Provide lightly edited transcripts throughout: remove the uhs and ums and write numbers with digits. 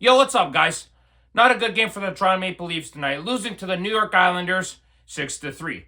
Yo, what's up, guys? Not a good game for the Toronto Maple Leafs tonight, losing to the New York Islanders 6-3.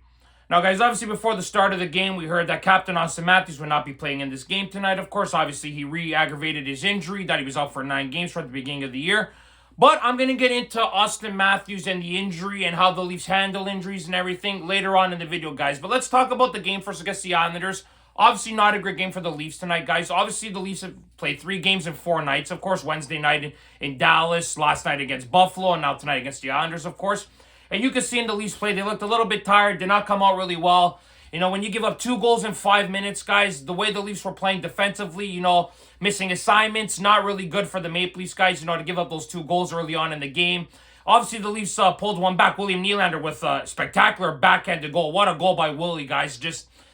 Now, guys, obviously before the start of the game, we heard that Captain Auston Matthews would not be playing in this game tonight. Of course, obviously he re-aggravated his injury, that he was out for 9 games for at the beginning of the year. But I'm going to get into Auston Matthews and the injury and how the Leafs handle injuries and everything later on in the video, guys. But let's talk about the game first against the Islanders. Obviously, not a great game for the Leafs tonight, guys. Obviously, the Leafs have played 3 games in 4 nights. Of course, Wednesday night in Dallas, last night against Buffalo, and now tonight against the Islanders, of course. And you can see in the Leafs play, they looked a little bit tired, did not come out really well. When you give up 2 goals in 5 minutes, guys, the way the Leafs were playing defensively, missing assignments, not really good for the Maple Leafs, guys, to give up those 2 goals early on in the game. Obviously, the Leafs pulled one back. William Nylander with a spectacular backhanded goal. What a goal by Willie, guys.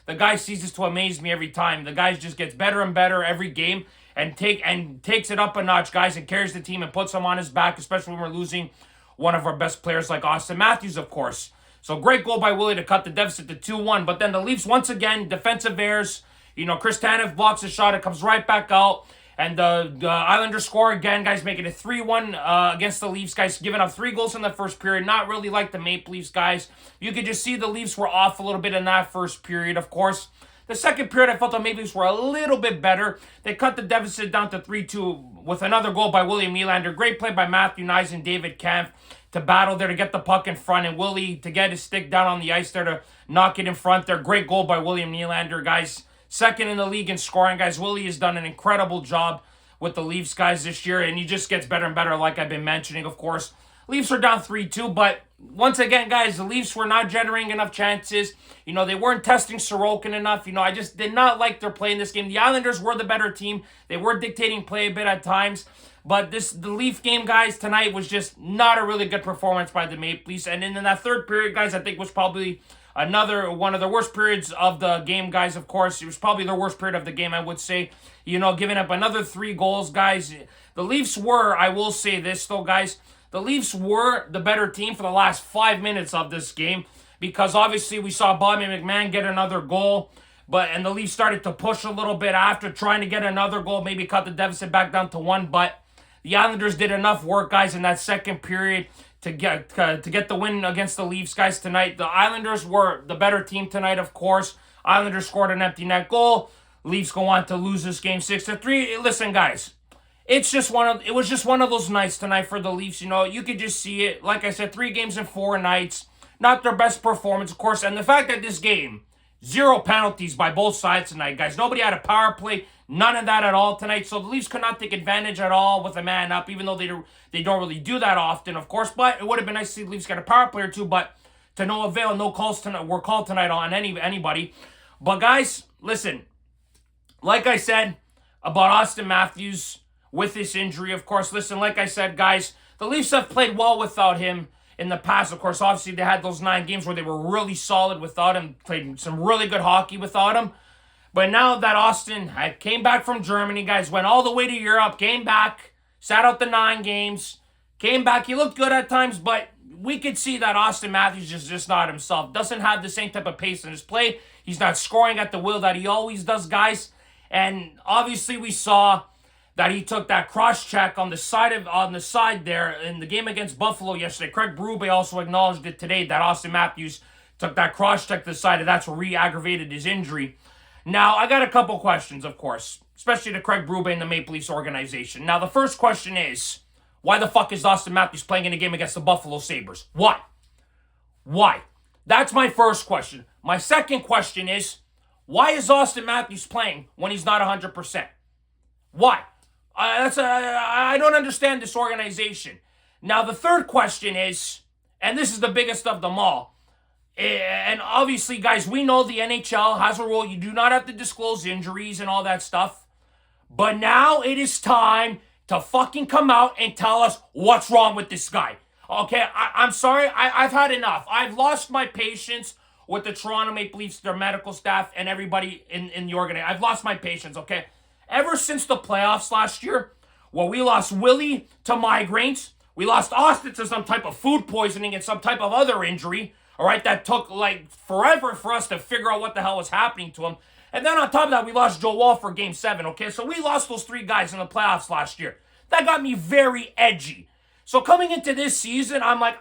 The guy ceases to amaze me every time. The guy just gets better and better every game and takes it up a notch, guys, and carries the team and puts them on his back, especially when we're losing one of our best players like Auston Matthews, of course. So great goal by Willie to cut the deficit to 2-1. But then the Leafs, once again, defensive errors. Chris Tanev blocks a shot. It comes right back out. And the Islanders score again, guys, making it 3-1 against the Leafs, guys, giving up 3 goals in the first period. Not really like the Maple Leafs, guys. You could just see the Leafs were off a little bit in that first period, of course. The second period, I felt the Maple Leafs were a little bit better. They cut the deficit down to 3-2 with another goal by William Nylander. Great play by Matthew Knies and David Kampf to battle there to get the puck in front, and Willie to get his stick down on the ice there to knock it in front there. Great goal by William Nylander, guys. Second in the league in scoring, guys. Willie has done an incredible job with the Leafs, guys, this year, and he just gets better and better, like I've been mentioning, of course. Leafs are down 3-2, but once again, guys, the Leafs were not generating enough chances. They weren't testing Sorokin enough. I just did not like their play in this game. The Islanders were the better team. They were dictating play a bit at times, but the Leaf game, guys, tonight was just not a really good performance by the Maple Leafs. And in that third period, guys, I think was probably another one of the worst periods of the game, guys, of course. It was probably the worst period of the game, I would say. Giving up another 3 goals, guys. The Leafs were, I will say this, though, guys. The Leafs were the better team for the last 5 minutes of this game because, obviously, we saw Bobby McMann get another goal. And the Leafs started to push a little bit after trying to get another goal, maybe cut the deficit back down to 1. But the Islanders did enough work, guys, in that second period to get the win against the Leafs, guys, tonight. The Islanders were the better team tonight, of course. Islanders scored an empty net goal. Leafs go on to lose this game 6-3. Listen, guys, it was just one of those nights tonight for the Leafs. You could just see it. Like I said, 3 games in 4 nights. Not their best performance, of course. And the fact that this game, 0 penalties by both sides tonight, guys. Nobody had a power play. None of that at all tonight. So the Leafs could not take advantage at all with a man up, even though they don't really do that often, of course. But it would have been nice to see the Leafs get a power play or 2, but to no avail. No calls tonight were called tonight on anybody. But guys, listen, like I said about Auston Matthews with this injury, of course, listen, like I said, guys, the Leafs have played well without him in the past. Of course, obviously, they had those 9 games where they were really solid without him, played some really good hockey without him. But now that Auston came back from Germany, guys, went all the way to Europe, came back, sat out the 9 games, came back. He looked good at times, but we could see that Auston Matthews is just not himself. Doesn't have the same type of pace in his play. He's not scoring at the will that he always does, guys. And obviously, we saw that he took that cross-check on the side there in the game against Buffalo yesterday. Craig Berube also acknowledged it today that Auston Matthews took that cross-check to the side, and that's what re-aggravated his injury. Now, I got a couple questions, of course, especially to Craig Berube and the Maple Leafs organization. Now, the first question is, why the fuck is Auston Matthews playing in a game against the Buffalo Sabres? Why? Why? That's my first question. My second question is, why is Auston Matthews playing when he's not 100%? Why? I don't understand this organization. Now, the third question is, and this is the biggest of them all, and obviously, guys, we know the NHL has a rule. You do not have to disclose injuries and all that stuff. But now it is time to fucking come out and tell us what's wrong with this guy. Okay, I'm sorry. I've had enough. I've lost my patience with the Toronto Maple Leafs, their medical staff, and everybody in the organization. I've lost my patience, okay? Ever since the playoffs last year, where we lost Willie to migraines, we lost Auston to some type of food poisoning and some type of other injury, all right, that took like forever for us to figure out what the hell was happening to him. And then on top of that, we lost Joe Wall for Game 7, okay? So we lost those 3 guys in the playoffs last year. That got me very edgy. So coming into this season, I'm like,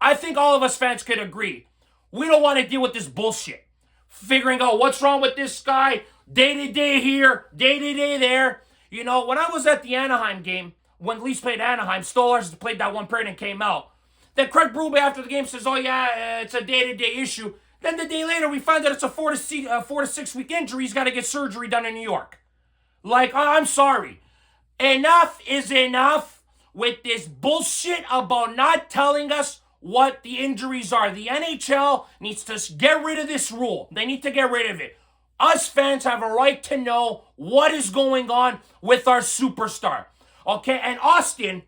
I think all of us fans could agree. We don't want to deal with this bullshit. Figuring out what's wrong with this guy, day-to-day here, day-to-day there. You know, when I was at the Anaheim game, when the Leafs played Anaheim, Stolarz played that one period and came out. Then Craig Berube after the game says, oh yeah, it's a day-to-day issue. Then the day later, we find out it's a 4 to 6 week injury. He's got to get surgery done in New York. Like, I'm sorry. Enough is enough with this bullshit about not telling us what the injuries are. The NHL needs to get rid of this rule. They need to get rid of it. Us fans have a right to know what is going on with our superstar. Okay, and Auston,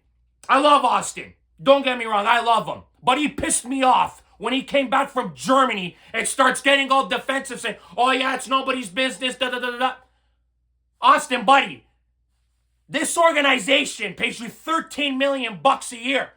I love Auston. Don't get me wrong, I love him. But he pissed me off when he came back from Germany and starts getting all defensive saying, oh yeah, it's nobody's business, da-da-da-da-da. Auston, buddy, this organization pays you $13 million a year.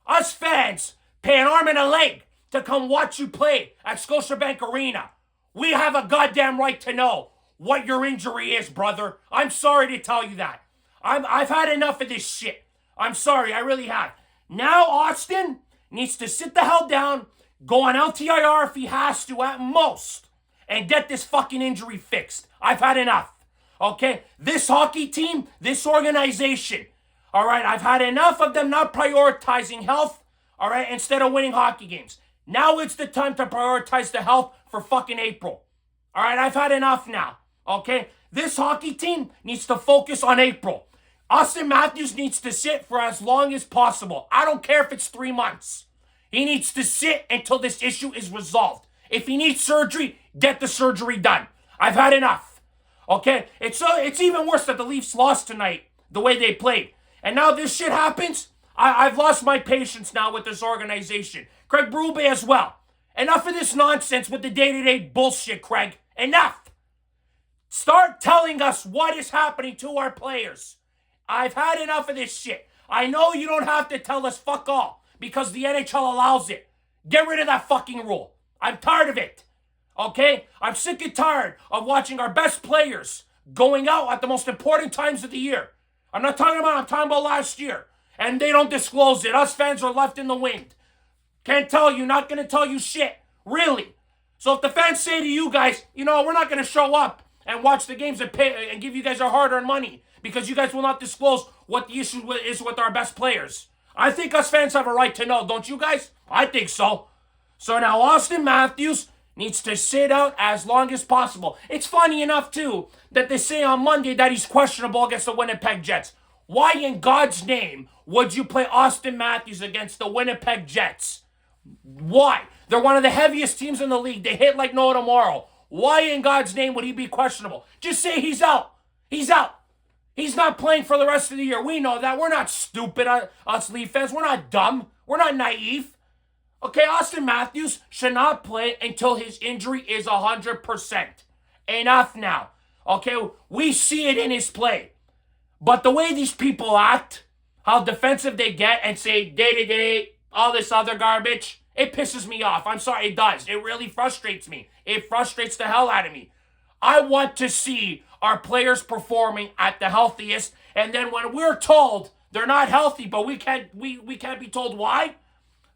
Us fans pay an arm and a leg to come watch you play at Scotiabank Arena. We have a goddamn right to know what your injury is, brother. I'm sorry to tell you that. I've had enough of this shit. I'm sorry, I really have. Now Auston needs to sit the hell down, go on LTIR if he has to at most, and get this fucking injury fixed. I've had enough. Okay? This hockey team, this organization, all right, I've had enough of them not prioritizing health, all right, instead of winning hockey games. Now it's the time to prioritize the health for fucking April. All right, I've had enough now, okay? This hockey team needs to focus on April. Auston Matthews needs to sit for as long as possible. I don't care if it's 3 months. He needs to sit until this issue is resolved. If he needs surgery, get the surgery done. I've had enough, okay? It's even worse that the Leafs lost tonight, the way they played. And now this shit happens, I've lost my patience now with this organization. Craig Berube as well. Enough of this nonsense with the day-to-day bullshit, Craig. Enough. Start telling us what is happening to our players. I've had enough of this shit. I know you don't have to tell us fuck all because the NHL allows it. Get rid of that fucking rule. I'm tired of it. Okay? I'm sick and tired of watching our best players going out at the most important times of the year. I'm talking about last year. And they don't disclose it. Us fans are left in the wind. Can't tell you, not going to tell you shit. Really. So if the fans say to you guys, you know, we're not going to show up and watch the games and pay and give you guys our hard-earned money because you guys will not disclose what the issue is with our best players. I think us fans have a right to know, don't you guys? I think so. So now Auston Matthews needs to sit out as long as possible. It's funny enough, too, that they say on Monday that he's questionable against the Winnipeg Jets. Why in God's name would you play Auston Matthews against the Winnipeg Jets? Why? They're one of the heaviest teams in the league. They hit like no tomorrow. Why in God's name would he be questionable? Just say he's out. He's out. He's not playing for the rest of the year. We know that. We're not stupid, us Leaf fans. We're not dumb. We're not naive. Okay, Auston Matthews should not play until his injury is 100%. Enough now. Okay, we see it in his play. But the way these people act, how defensive they get and say day-to-day, all this other garbage, it pisses me off. I'm sorry, it does. It really frustrates me. It frustrates the hell out of me. I want to see our players performing at the healthiest, and then when we're told they're not healthy, but we can't be told why,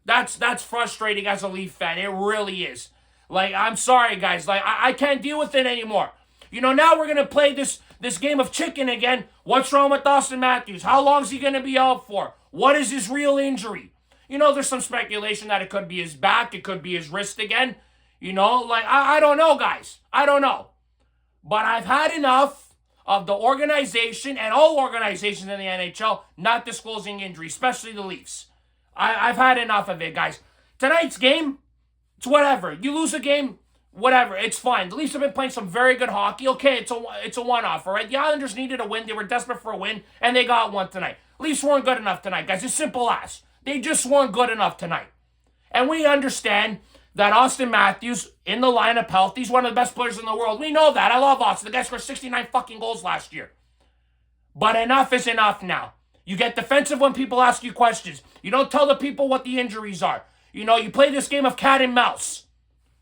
that's frustrating as a Leaf fan. It really is. Like, I'm sorry, guys. Like, I can't deal with it anymore. You know, now we're going to play this game of chicken again. What's wrong with Auston Matthews? How long is he going to be out for? What is his real injury? You know, there's some speculation that it could be his back. It could be his wrist again. You know, like, I don't know, guys. I don't know. But I've had enough of the organization and all organizations in the NHL not disclosing injury, especially the Leafs. I've had enough of it, guys. Tonight's game, it's whatever. You lose a game, whatever. It's fine. The Leafs have been playing some very good hockey. Okay, it's a one-off, all right? The Islanders needed a win. They were desperate for a win, and they got one tonight. Leafs weren't good enough tonight, guys. It's simple as. They just weren't good enough tonight. And we understand that Auston Matthews, in the lineup healthy, he's one of the best players in the world. We know that. I love Auston. The guy scored 69 fucking goals last year. But enough is enough now. You get defensive when people ask you questions. You don't tell the people what the injuries are. You know, you play this game of cat and mouse.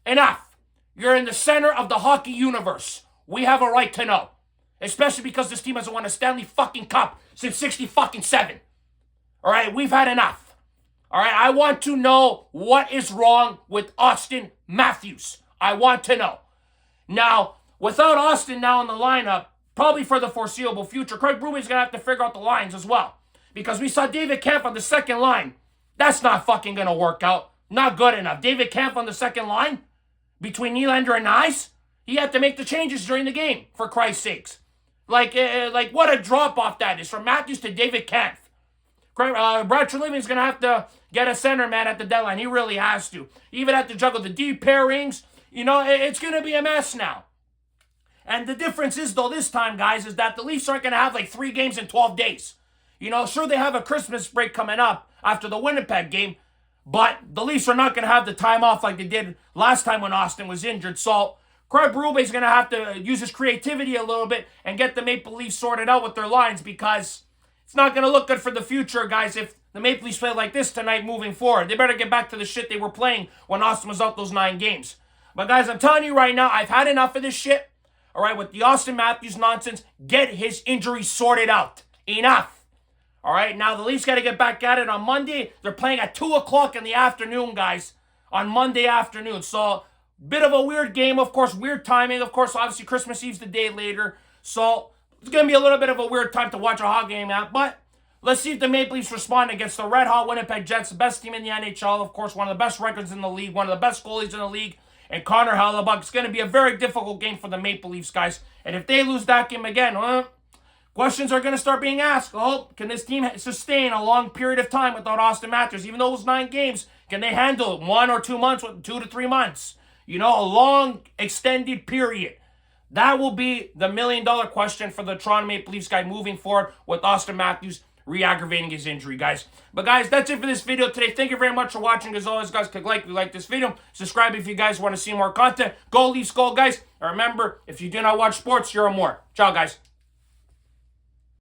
Enough. You're in the center of the hockey universe. We have a right to know. Especially because this team hasn't won a Stanley fucking Cup since 60-7. All right, we've had enough. All right, I want to know what is wrong with Auston Matthews. I want to know. Now, without Auston now in the lineup, probably for the foreseeable future, Craig Brube's going to have to figure out the lines as well. Because we saw David Kampf on the second line. That's not fucking going to work out. Not good enough. David Kampf on the second line between Nylander and Nyes. He had to make the changes during the game, for Christ's sakes. Like what a drop-off that is from Matthews to David Kampf. Brad Treliving's going to have to get a center man at the deadline. He really has to. He even had to juggle the deep pairings. You know, it's going to be a mess now. And the difference is, though, this time, guys, is that the Leafs aren't going to have like 3 games in 12 days. You know, sure, they have a Christmas break coming up after the Winnipeg game, but the Leafs are not going to have the time off like they did last time when Auston was injured. So Craig Berube is going to have to use his creativity a little bit and get the Maple Leafs sorted out with their lines, because it's not going to look good for the future, guys, if the Maple Leafs play like this tonight moving forward. They better get back to the shit they were playing when Auston was out those 9 games. But, guys, I'm telling you right now, I've had enough of this shit. All right, with the Auston Matthews nonsense, get his injury sorted out. Enough. All right, now the Leafs got to get back at it on Monday. They're playing at 2 o'clock in the afternoon, guys, on Monday afternoon. So, bit of a weird game, of course, weird timing. Of course, obviously, Christmas Eve's the day later. So, it's going to be a little bit of a weird time to watch a hot game at. But let's see if the Maple Leafs respond against the red-hot Winnipeg Jets, the best team in the NHL, of course, one of the best records in the league, one of the best goalies in the league, and Connor Hellebuyck. It's going to be a very difficult game for the Maple Leafs, guys. And if they lose that game again, questions are going to start being asked. Oh, can this team sustain a long period of time without Auston Matthews? Even though it was 9 games, can they handle it 1 or 2 months, 2 to 3 months? You know, a long, extended period. That will be the million-dollar question for the Toronto Maple Leafs guy moving forward with Auston Matthews re-aggravating his injury, guys. But, guys, that's it for this video today. Thank you very much for watching. As always, guys, click like if you like this video. Subscribe if you guys want to see more content. Go Leafs, go, guys. And remember, if you do not watch sports, you're a more. Ciao, guys.